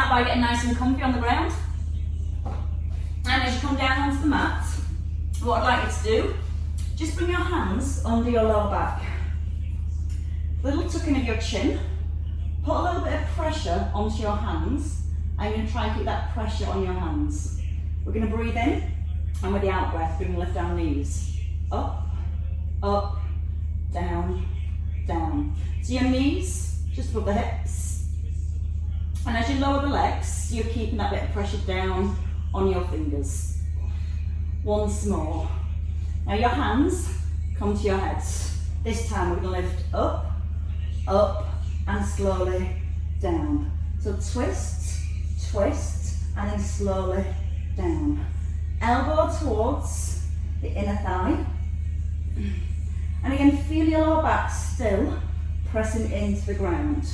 start by getting nice and comfy on the ground. And as you come down onto the mat, what I'd like you to do, just bring your hands under your lower back. Little tucking of your chin. Put a little bit of pressure onto your hands. I'm going to try and keep that pressure on your hands. We're going to breathe in, and with the out breath, we're going to lift our knees. Up, up, down, down. So your knees just above the hips. And as you lower the legs, you're keeping that bit of pressure down on your fingers. Once more. Now your hands come to your heads. This time we're going to lift up, up, and slowly down. So twist, twist, and then slowly down. Elbow towards the inner thigh. And again, feel your lower back still pressing into the ground.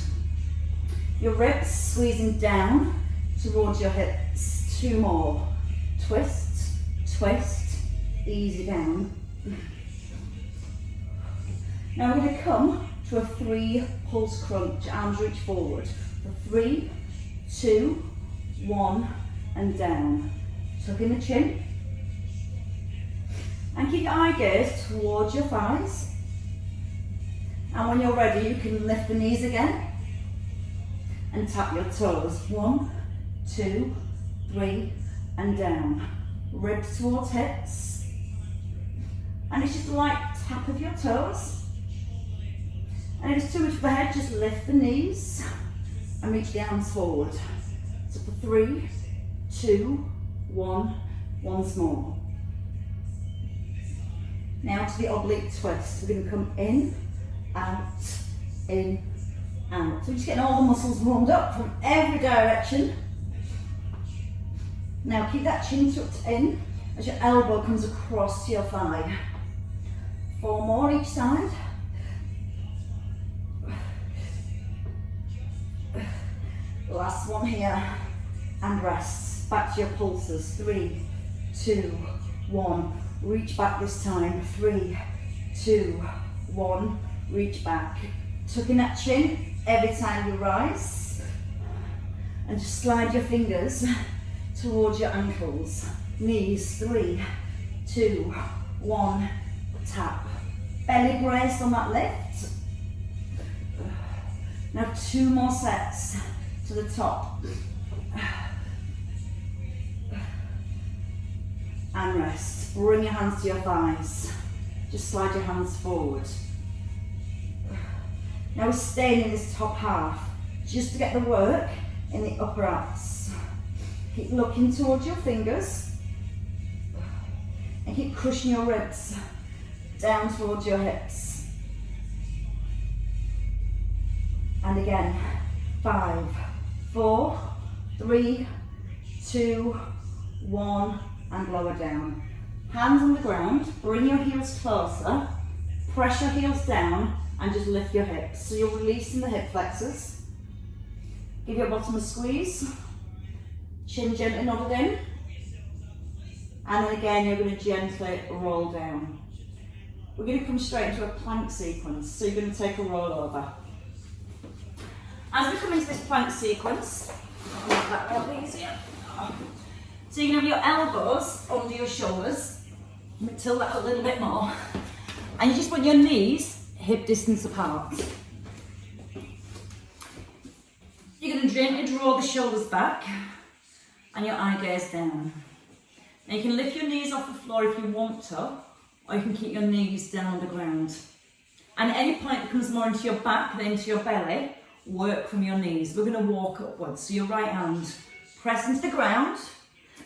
Your ribs squeezing down towards your hips. 2 more. Twist, twist, easy down. Now we're going to come to a 3 pulse crunch, arms reach forward. For 3, 2, 1, and down. Tuck in the chin. And keep your eye gaze towards your thighs. And when you're ready, you can lift the knees again. And tap your toes. 1, 2, 3, and down. Ribs towards hips. And it's just a light tap of your toes. And if it's too much for the head, just lift the knees and reach the arms forward. So for 3, 2, 1, once more. Now to the oblique twist. We're going to come in, out, in, out. So we're just getting all the muscles warmed up from every direction. Now keep that chin tucked in as your elbow comes across to your thigh. 4 more each side. Last one here, and rest. Back to your pulses. 3, 2, 1. Reach back this time. 3, 2, 1. Reach back. Tucking that chin every time you rise. And just slide your fingers towards your ankles. Knees. 3, 2, 1. Tap. Belly brace on that lift. Now 2 more sets to the top. And rest. Bring your hands to your thighs. Just slide your hands forward. Now we're staying in this top half, just to get the work in the upper abs. Keep looking towards your fingers. And keep crushing your ribs down towards your hips. And again, 5, 4, 3, 2, 1, and lower down. Hands on the ground, bring your heels closer, press your heels down, and just lift your hips. So you're releasing the hip flexors. Give your bottom a squeeze. Chin gently nodded in. And then again, you're going to gently roll down. We're going to come straight into a plank sequence. So you're going to take a roll over. As we come into this plank sequence, I'll make that a lot easier. So you're going to have your elbows under your shoulders. Let me tilt that a little bit more. And you just want your knees hip distance apart. You're going to gently draw the shoulders back and your eye gaze down. Now you can lift your knees off the floor if you want to, or you can keep your knees down on the ground. And at any point it comes more into your back than into your belly, work from your knees. We're going to walk upwards. So your right hand press into the ground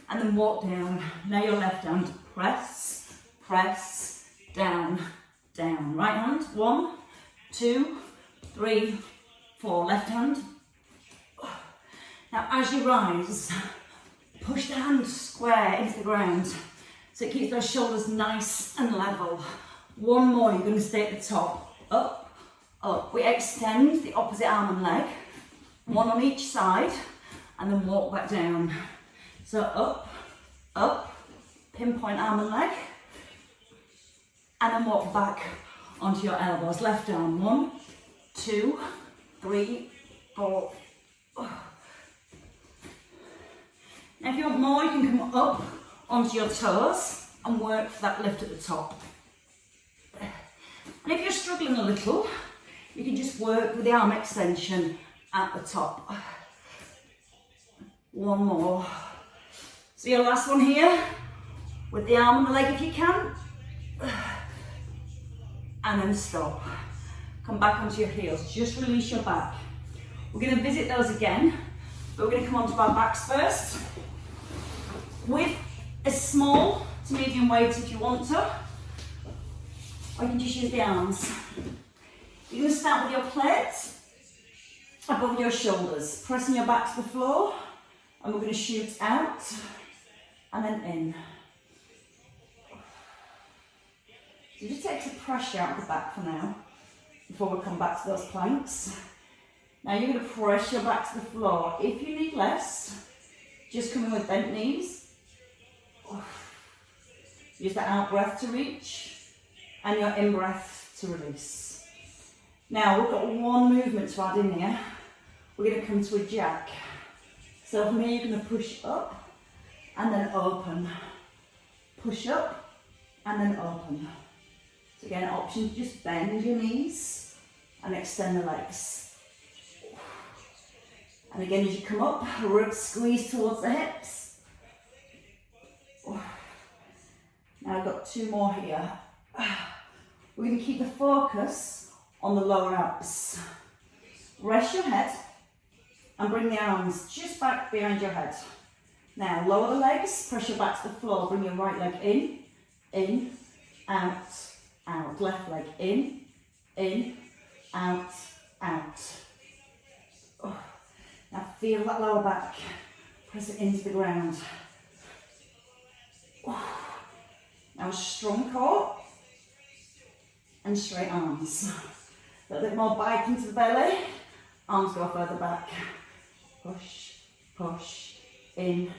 and then walk down. Now your left hand press, press, down, down. Right hand, 1, 2, 3, 4. Left hand. Now as you rise, push the hand square into the ground so it keeps those shoulders nice and level. 1 more, you're going to stay at the top. Up, up. We extend the opposite arm and leg, 1 on each side, and then walk back down. So up, up, pinpoint arm and leg, and then walk back onto your elbows. Left arm, 1, 2, 3, 4, Now if you want more, you can come up onto your toes and work for that lift at the top. And if you're struggling a little, you can just work with the arm extension at the top. One more. So your last one here, with the arm and the leg if you can. And then stop. Come back onto your heels, just release your back. We're going to visit those again, but we're going to come onto our backs first. With a small to medium weight if you want to, or you can just use the arms. You're going to start with your plates above your shoulders, pressing your back to the floor, and we're going to shoot out and then in. So just take the pressure out of the back for now, before we come back to those planks. Now you're going to press your back to the floor. If you need less, just come in with bent knees. Use the out breath to reach, and your in breath to release. Now we've got one movement to add in here. We're going to come to a jack. So from here you're going to push up and then open. Push up and then open. So again, option to just bend your knees and extend the legs. And again, as you come up, ribs squeeze towards the hips. Now I've got two more here. We're going to keep the focus on the lower abs. Rest your head and bring the arms just back behind your head. Now lower the legs, press your back to the floor, bring your right leg in, out, out. Left leg in, out, out. Now feel that lower back, press it into the ground. Now strong core and straight arms. A little bit more bite into the belly, arms go further back. Push, push, in.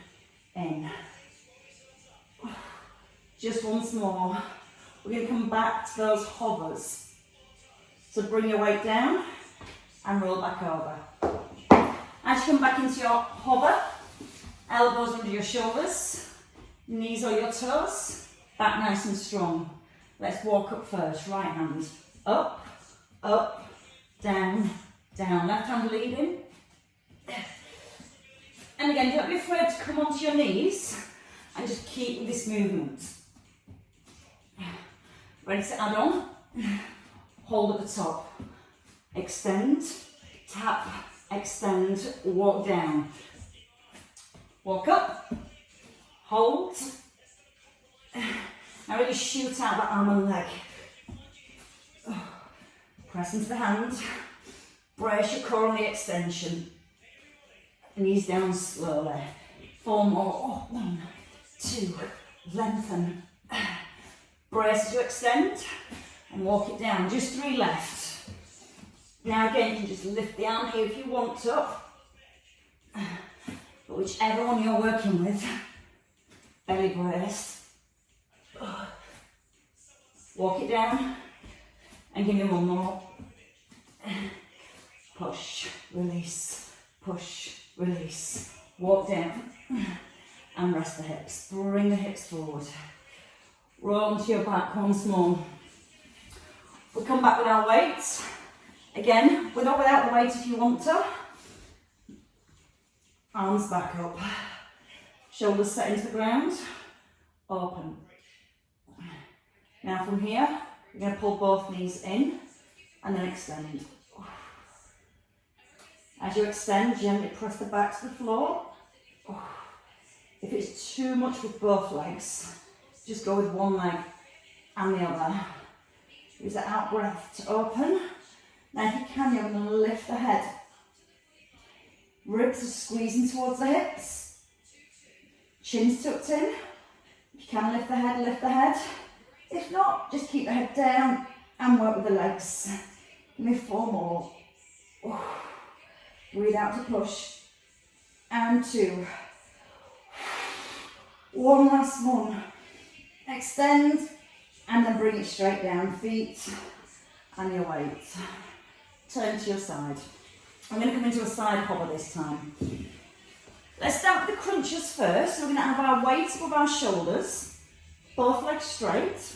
Just once more. We're going to come back to those hovers. So bring your weight down and roll back over. As you come back into your hover, elbows under your shoulders, knees or your toes, back nice and strong. Let's walk up first. Right hand up, up, down, down. Left hand leading. And again, don't be afraid to come onto your knees and just keep with this movement. Ready to add on? Hold at the top. Extend, tap, extend, walk down. Walk up, hold. Now really shoot out that arm and leg. Press into the hand. Brace your core on the extension. Knees down slowly. 4 more. 1, 2, lengthen. Brace as you extend and walk it down. Just 3 left. Now again, you can just lift the arm here if you want to. But whichever one you're working with, belly brace. Walk it down and give me 1 more. Push, release, push, release. Walk down and rest the hips. Bring the hips forward. Roll onto your back once more. We'll come back with our weights. Again, with or without the weight if you want to. Arms back up. Shoulders set into the ground. Open. Now from here, you're going to pull both knees in and then extend. As you extend, gently press the back to the floor. If it's too much with both legs, just go with one leg and the other. Use the out breath to open. Now if you can, you're going to lift the head. Ribs are squeezing towards the hips. Chin's tucked in. If you can lift the head, lift the head. If not, just keep the head down and work with the legs. Give me 4 more. Breathe out to push. And 2. 1 last one. Extend and then bring it straight down. Feet and your weight. Turn to your side. I'm going to come into a side hover this time. Let's start with the crunches first. So we're going to have our weights above our shoulders, both legs straight,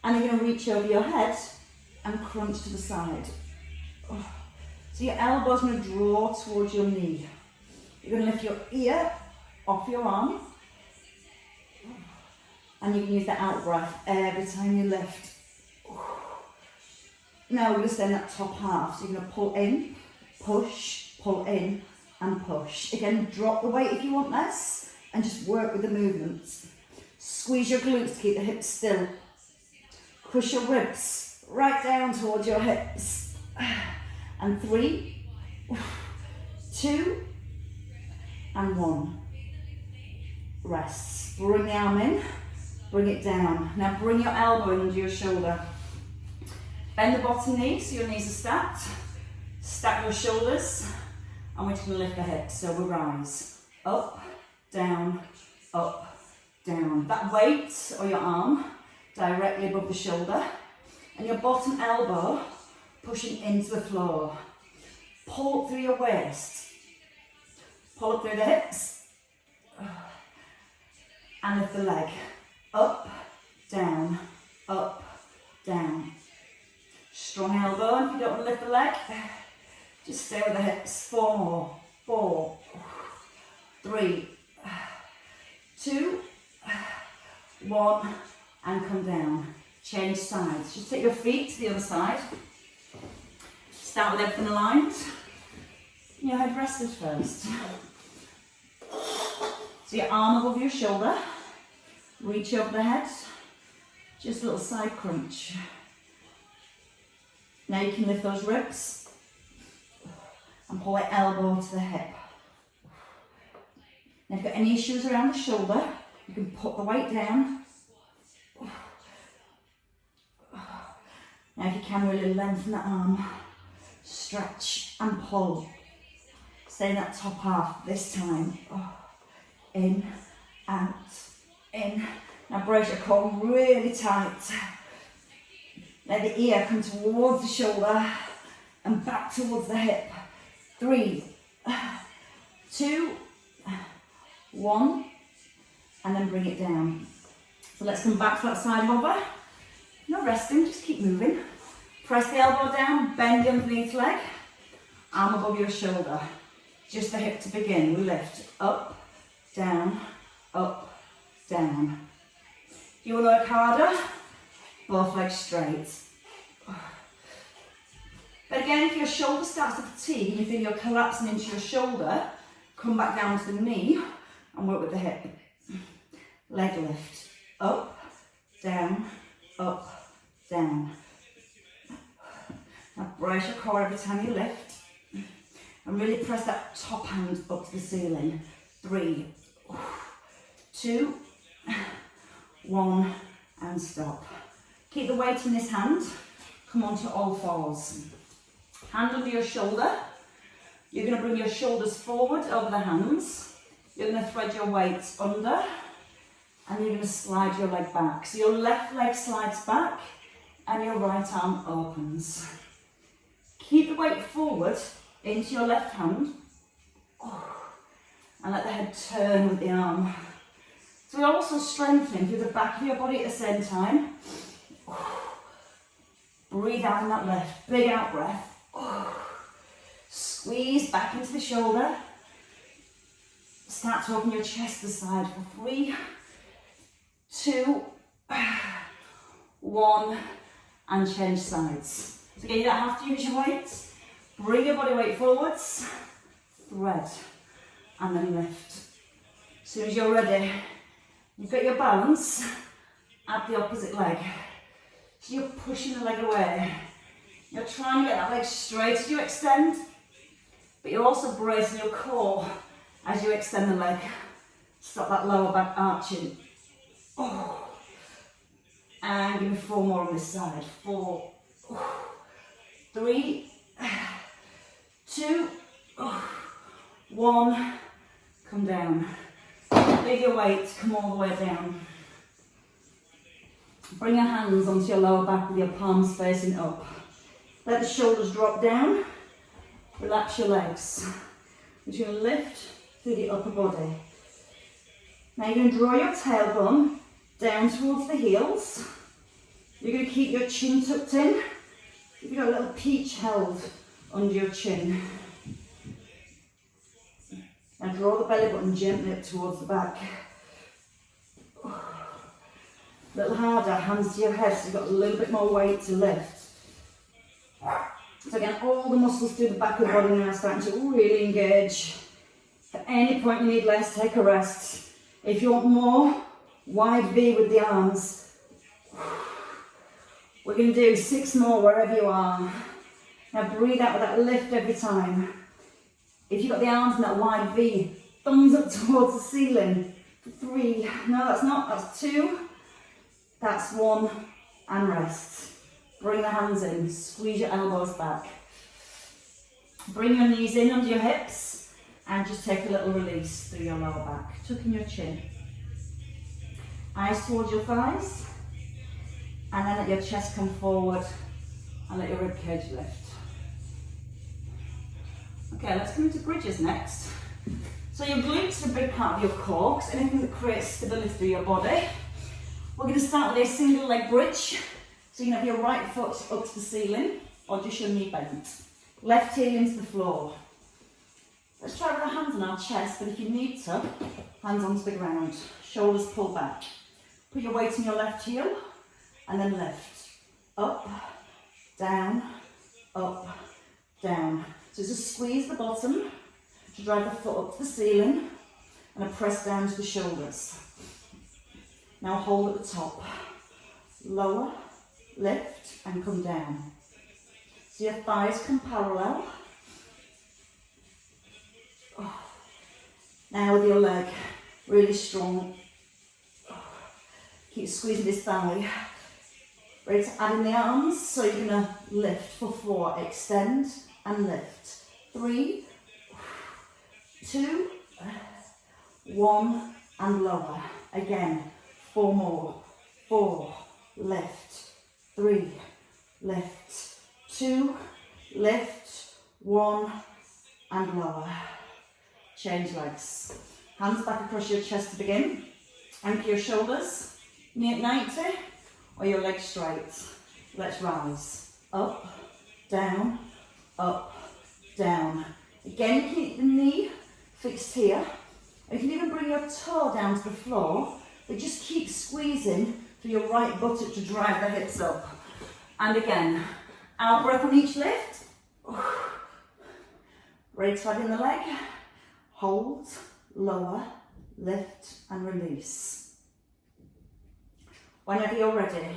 and you're going to reach over your head and crunch to the side. So your elbow's going to draw towards your knee. You're going to lift your ear off your arm, and you can use the out breath every time you lift. Now we're going to stay in that top half. So you're going to pull in, pull in, and push. Again, drop the weight if you want this, and just work with the movements. Squeeze your glutes to keep the hips still. Push your ribs right down towards your hips. And 3, 2, and 1. Rest. Bring the arm in, bring it down. Now bring your elbow under your shoulder. Bend the bottom knee so your knees are stacked. Stack your shoulders, and we're just going to lift the hips. So we rise. Up, down, up, down. That weight, or your arm, directly above the shoulder. And your bottom elbow pushing into the floor. Pull up through your waist. Pull up through the hips. And lift the leg. Up, down, up, down. Strong elbow, and if you don't want to lift the leg, just stay with the hips. 4 more. 4, 3, 2, 1, and come down. Change sides. Just take your feet to the other side. Start with everything aligned. Your head rested first. So your arm above your shoulder. Reach over the head. Just a little side crunch. Now you can lift those ribs and pull the elbow to the hip. Now if you've got any issues around the shoulder, you can put the weight down. Now if you can, really lengthen the arm, stretch and pull. Stay in that top half this time. In, out, in. Now brace your core really tight. Let the ear come towards the shoulder and back towards the hip. 3, 2, 1, and then bring it down. So let's come back to that side hover. No resting, just keep moving. Press the elbow down, bend the underneath leg, arm above your shoulder. Just the hip to begin. We lift up, down, down. If you want to work harder, both legs straight. But again, if your shoulder starts to fatigue and you feel you're collapsing into your shoulder, come back down to the knee and work with the hip. Leg lift. Up, down, down. Now brace your core every time you lift. And really press that top hand up to the ceiling. 3, 2, 1, and stop. Keep the weight in this hand. Come onto all fours. Hand under your shoulder. You're going to bring your shoulders forward over the hands. You're going to thread your weight under. And you're going to slide your leg back. So your left leg slides back and your right arm opens. Keep the weight forward into your left hand. And let the head turn with the arm. So we're also strengthening through the back of your body at the same time. Breathe out in that lift. Big out breath. Squeeze back into the shoulder. Start to open your chest to the side for 3, 2, 1, and change sides. So again, you don't have to use your weight. Bring your body weight forwards, thread, and then lift. As soon as you're ready, you've got your balance, add the opposite leg. So you're pushing the leg away. You're trying to get that leg straight as you extend, but you're also bracing your core as you extend the leg. Stop that lower back arching. And give me 4 more on this side. 4, 3, 2, 1. Come down. Leave your weight, come all the way down. Bring your hands onto your lower back with your palms facing up. Let the shoulders drop down. Relax your legs. You're going to lift through the upper body. Now you're going to draw your tailbone down towards the heels. You're going to keep your chin tucked in. You've got a little peach held under your chin. And draw the belly button gently up towards the back. A little harder, hands to your head, so you've got a little bit more weight to lift. So again, all the muscles through the back of the body now are starting to really engage. At any point you need less, take a rest. If you want more, wide V with the arms. We're going to do 6 more wherever you are. Now breathe out with that lift every time. If you've got the arms in that wide V, thumbs up towards the ceiling. 3, no that's not, that's 2, that's 1, and rest. Bring the hands in, squeeze your elbows back. Bring your knees in under your hips and just take a little release through your lower back, tucking your chin. Eyes towards your thighs, and then let your chest come forward and let your ribcage lift. Okay, let's come into bridges next. So your glutes are a big part of your core, because anything that creates stability through your body. We're going to start with a single leg bridge. So you can have your right foot up to the ceiling, or just your knee bent. Left heel into the floor. Let's try with our hands on our chest, but if you need to, hands onto the ground. Shoulders pull back. Put your weight in your left heel, and then lift. Up, down, up, down. So just squeeze the bottom to drive the foot up to the ceiling, and a press down to the shoulders. Now hold at the top. Lower, lift, and come down. So your thighs come parallel. Now with your leg really strong, keep squeezing this thigh. Ready to add in the arms, so you're going to lift for 4, extend and lift. 3, 2, 1, and lower. Again, 4 more. 4, lift. 3, lift. 2, lift. 1, and lower. Change legs. Hands back across your chest to begin. Anchor your shoulders, knee at 90, or your legs straight. Let's rise. Up, down, down. Again, you keep the knee fixed here. You can even bring your toe down to the floor, but just keep squeezing through your right buttock to drive the hips up. And again, out breath on each lift. Ready to add in the leg. Hold, lower, lift, and release. Whenever you're ready,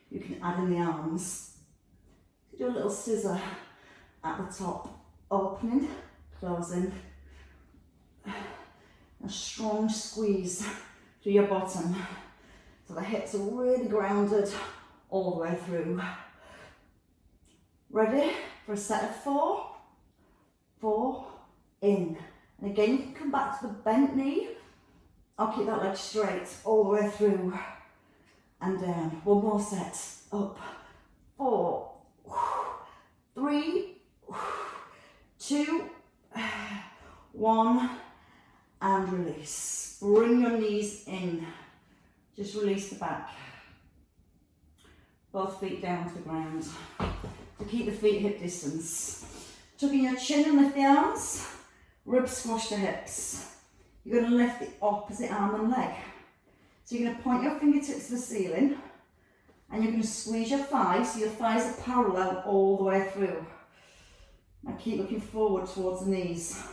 you can add in the arms. Do a little scissor at the top, opening, closing. A strong squeeze through your bottom, so the hips are really grounded all the way through. Ready for a set of 4, 4, in. And again, you can come back to the bent knee. I'll keep that leg straight all the way through and down. 1 more set. Up. 4, 3, 2, 1, and release. Bring your knees in. Just release the back. Both feet down to the ground. To keep the feet hip distance. Tucking your chin and lift the arms. Rib squash the hips. You're going to lift the opposite arm and leg. So you're going to point your fingertips to the ceiling, and you're going to squeeze your thighs, so your thighs are parallel all the way through. Now keep looking forward towards the knees.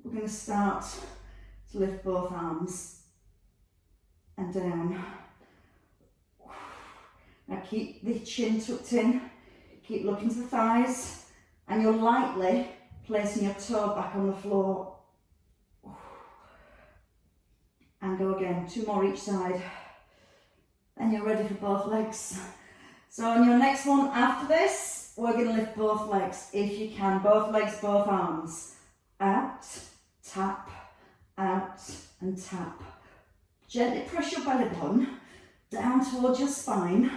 We're going to start to lift both arms and down. Now keep the chin tucked in, keep looking to the thighs. And you're lightly placing your toe back on the floor. And go again, 2 more each side. Then you're ready for both legs. So on your next one after this, we're going to lift both legs, if you can. Both legs, both arms. Out, tap, out, and tap. Gently press your belly button down towards your spine.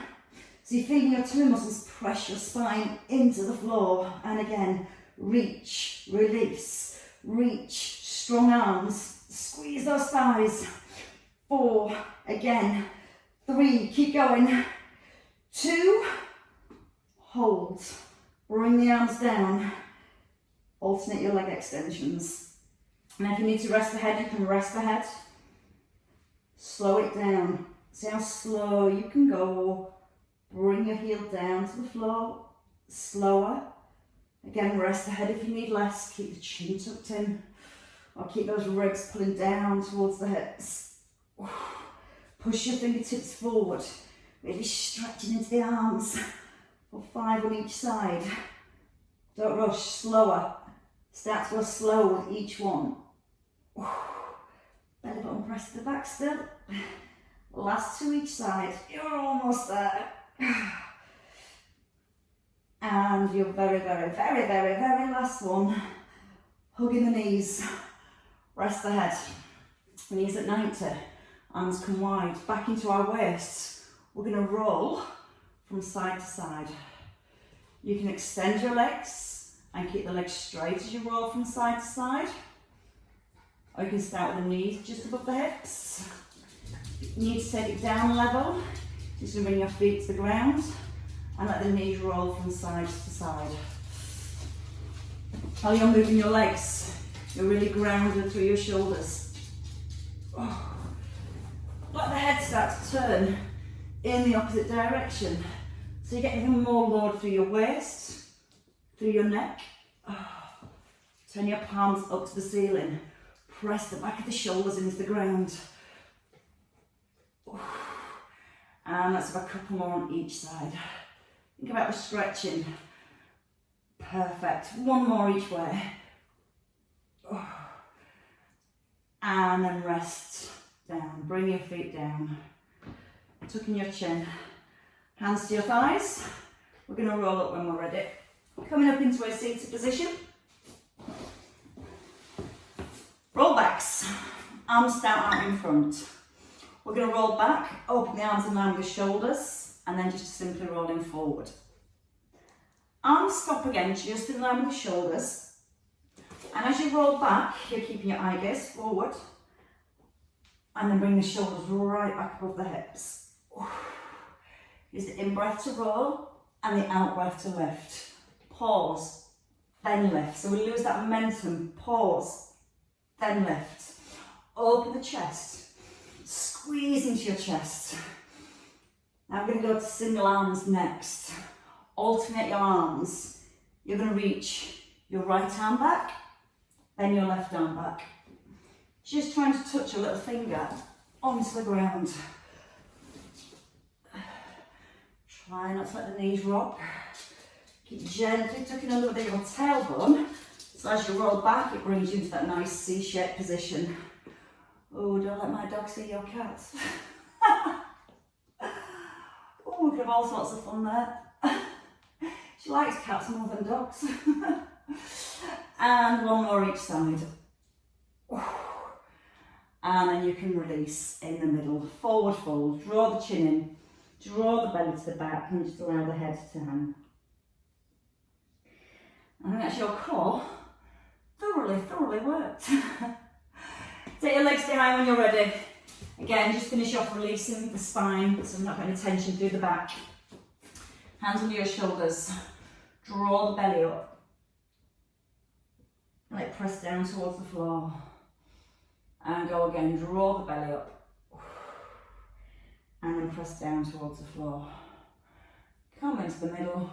So you're feeling your tummy muscles press your spine into the floor. And again, reach, release, reach, strong arms, squeeze those thighs. 4, again, 3, keep going, 2, hold, bring the arms down, alternate your leg extensions. And if you need to rest the head, you can rest the head, slow it down, see how slow you can go, bring your heel down to the floor, slower, again rest the head if you need less, keep the chin tucked in, or keep those ribs pulling down towards the hips. Push your fingertips forward, really stretching into the arms for 5 on each side. Don't rush, slower. Start to go slow with each one. Belly button press to the back still. Last 2 each side. You're almost there. And your very, very, very, very, very last one. Hugging the knees. Rest the head. Knees at 90. Arms come wide. Back into our waists. We're going to roll from side to side. You can extend your legs and keep the legs straight as you roll from side to side. Or you can start with the knees just above the hips. You need to take it down a level. Just going to bring your feet to the ground and let the knees roll from side to side. While you're moving your legs, you're really grounded through your shoulders. Let the head start to turn in the opposite direction. So you get even more load through your waist, through your neck. Turn your palms up to the ceiling. Press the back of the shoulders into the ground. And let's have a couple more on each side. Think about the stretching. Perfect. One more each way. And then rest down. Bring your feet down. Tuck in your chin. Hands to your thighs. We're going to roll up when we're ready. Coming up into a seated position. Roll backs. Arms out in front. We're going to roll back, open the arms in line with the shoulders, and then just simply rolling forward. Arms stop again, just in line with the shoulders. And as you roll back, you're keeping your eye gaze forward. And then bring the shoulders right back above the hips. Use the in-breath to roll, and the out-breath to lift. Pause, then lift. So we lose that momentum. Pause, then lift. Open the chest. Squeeze into your chest. Now we're going to go to single arms next. Alternate your arms. You're going to reach your right arm back, then your left arm back. Just trying to touch a little finger onto the ground. Try not to let the knees rock. Keep gently tucking a little bit of your tailbone. So as you roll back, it brings you into that nice C-shaped position. Oh, don't let my dog see your cats. Oh, we could have all sorts of fun there. She likes cats more than dogs. And one more each side. And then you can release in the middle. Forward fold, draw the chin in, draw the belly to the back, and just allow the head to hang. I think that's your core thoroughly worked. Take your legs behind when you're ready. Again, just finish off releasing the spine, so I'm not putting tension through the back. Hands under your shoulders. Draw the belly up. Let it press down towards the floor. And go again, draw the belly up. And then press down towards the floor. Come into the middle.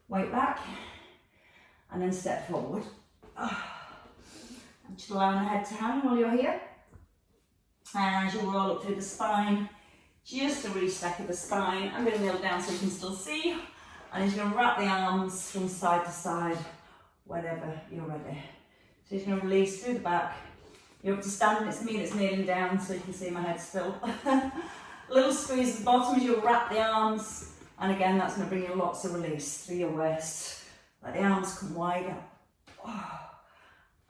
Weight back. And then step forward. Just allowing the head to hang while you're here. And as you roll up through the spine, just a reset of the spine. I'm going to kneel down so you can still see. And you're going to wrap the arms from side to side whenever you're ready. So you're going to release through the back. You're up to standing, it's me that's kneeling down so you can see my head still. A little squeeze at the bottom as you wrap the arms. And again, that's going to bring you lots of release through your waist. Let the arms come wider.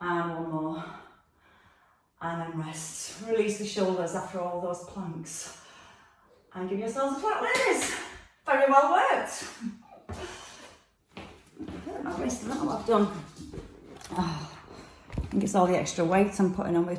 And one more. And then rest. Release the shoulders after all those planks. And give yourselves a flat raise. Very well worked. at my wrist. I don't know what I've done. Oh, I think it's all the extra weight I'm putting on with